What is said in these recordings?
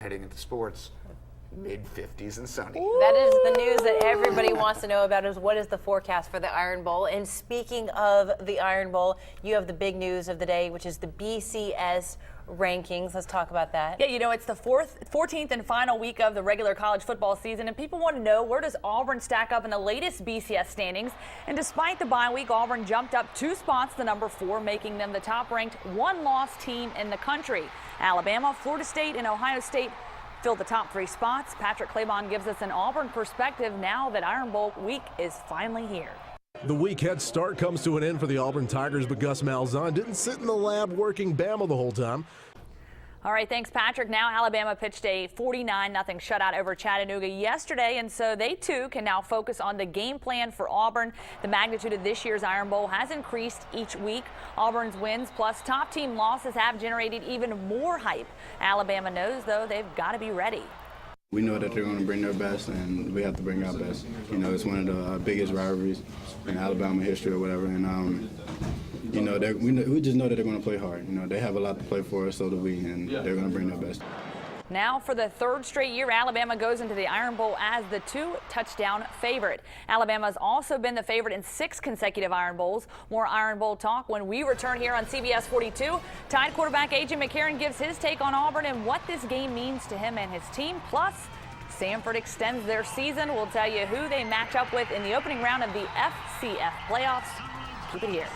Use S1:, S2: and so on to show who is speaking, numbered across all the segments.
S1: heading into sports, mid-50s and sunny.
S2: That is the news that everybody wants to know about, is what is the forecast for the Iron Bowl. And speaking of the Iron Bowl, you have the big news of the day, which is the BCS rankings. Let's talk about that.
S3: Yeah, you know, it's the 14th and final week of the regular college football season, and people want to know, where does Auburn stack up in the latest BCS standings? And despite the bye week, Auburn jumped up 2 spots to number 4, making them the top-ranked one-loss team in the country. Alabama, Florida State, and Ohio State fill the top 3 spots. Patrick Claiborne gives us an Auburn perspective now that Iron Bowl week is finally here.
S4: The week head start comes to an end for the Auburn Tigers, but Gus Malzahn didn't sit in the lab working Bama the whole time.
S3: All right, thanks, Patrick. Now Alabama pitched a 49-0 shutout over Chattanooga yesterday, and so they too can now focus on the game plan for Auburn. The magnitude of this year's Iron Bowl has increased each week. Auburn's wins plus top team losses have generated even more hype. Alabama knows, though, they've got to be ready.
S5: We know that they're going to bring their best, and we have to bring our best. You know, it's one of the biggest rivalries in Alabama history or whatever, and you know, we just know that they're going to play hard. You know, they have a lot to play for, so do we, and they're going to bring their best.
S3: Now, for the 3rd straight year, Alabama goes into the Iron Bowl as the 2-touchdown favorite. Alabama has also been the favorite in 6 consecutive Iron Bowls. More Iron Bowl talk when we return here on CBS 42. Tide quarterback A.J. McCarron gives his take on Auburn and what this game means to him and his team. Plus, Samford extends their season. We'll tell you who they match up with in the opening round of the FCS playoffs. Keep it here.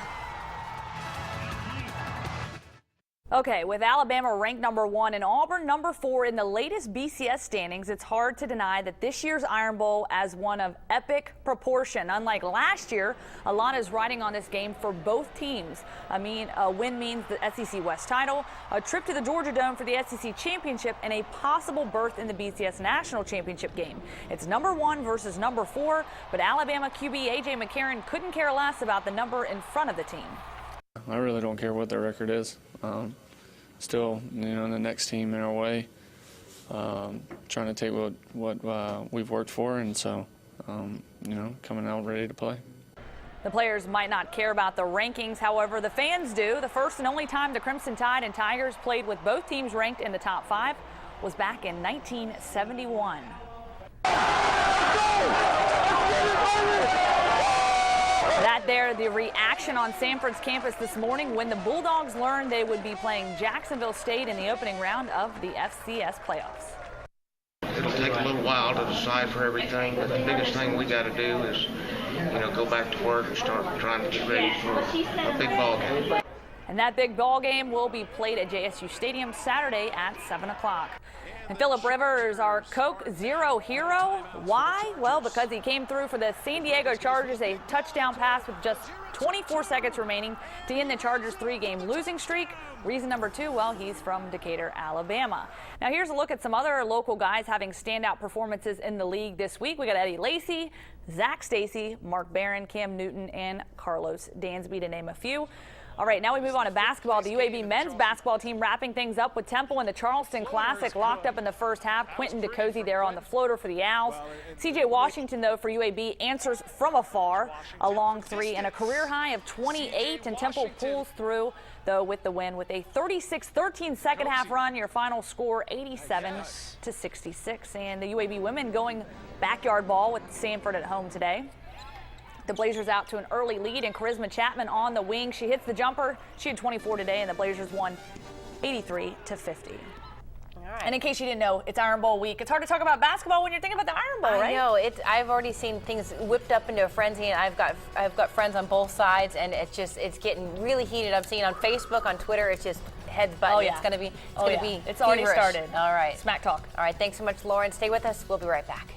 S3: Okay, with Alabama ranked number 1 and Auburn number 4 in the latest BCS standings, it's hard to deny that this year's Iron Bowl as one of epic proportion. Unlike last year, a lot is riding on this game for both teams. A win means the SEC West title, a trip to the Georgia Dome for the SEC Championship, and a possible berth in the BCS National Championship game. It's number 1 versus number 4, but Alabama QB A.J. McCarron couldn't care less about the number in front of the team.
S6: I really don't care what their record is. Still, you know, the next team in our way, trying to take what we've worked for, and so, you know, coming out ready to play.
S3: The players might not care about the rankings, however, the fans do. The first and only time the Crimson Tide and Tigers played with both teams ranked in the top 5 was back in 1971. That there, the reaction on Samford's campus this morning when the Bulldogs learned they would be playing Jacksonville State in the opening round of the FCS playoffs.
S7: It'll take a little while to decide for everything, but the biggest thing we got to do is, you know, go back to work and start trying to get ready for a big ball game.
S3: And that big ball game will be played at JSU Stadium Saturday at 7 o'clock. And Phillip Rivers, our Coke Zero hero. Why? Well, because he came through for the San Diego Chargers, a touchdown pass with just 24 seconds remaining to end the Chargers' 3-game losing streak. Reason number 2, well, he's from Decatur, Alabama. Now here's a look at some other local guys having standout performances in the league this week. We got Eddie Lacy, Zach Stacy, Mark Barron, Cam Newton, and Carlos Dansby, to name a few. All right, now we move on to basketball. The UAB men's basketball team wrapping things up with Temple in the Charleston Classic, locked up in the first half. Quentin DeCozy there on the floater for the Owls. C.J. Washington, though, for UAB, answers from afar, a long 3 and a career high of 28, and Temple pulls through, though, with the win with a 36-13 second half run. Your final score 87-66, and the UAB women going backyard ball with Samford at home today. The Blazers out to an early lead, and Charisma Chapman on the wing. She hits the jumper. She had 24 today, and the Blazers won 83-50.
S2: All right.
S3: And in case you didn't know, it's Iron Bowl week. It's hard to talk about basketball when you're thinking about the Iron Bowl, right?
S2: I know. I've already seen things whipped up into a frenzy, and I've got friends on both sides, and it's getting really heated. I'm seeing on Facebook, on Twitter, it's just heads button.
S3: Oh, yeah.
S2: It's gonna be
S3: It's already
S2: feverish.
S3: started.
S2: All right.
S3: Smack talk.
S2: All right. Thanks so much, Lauren. Stay with us. We'll be right back.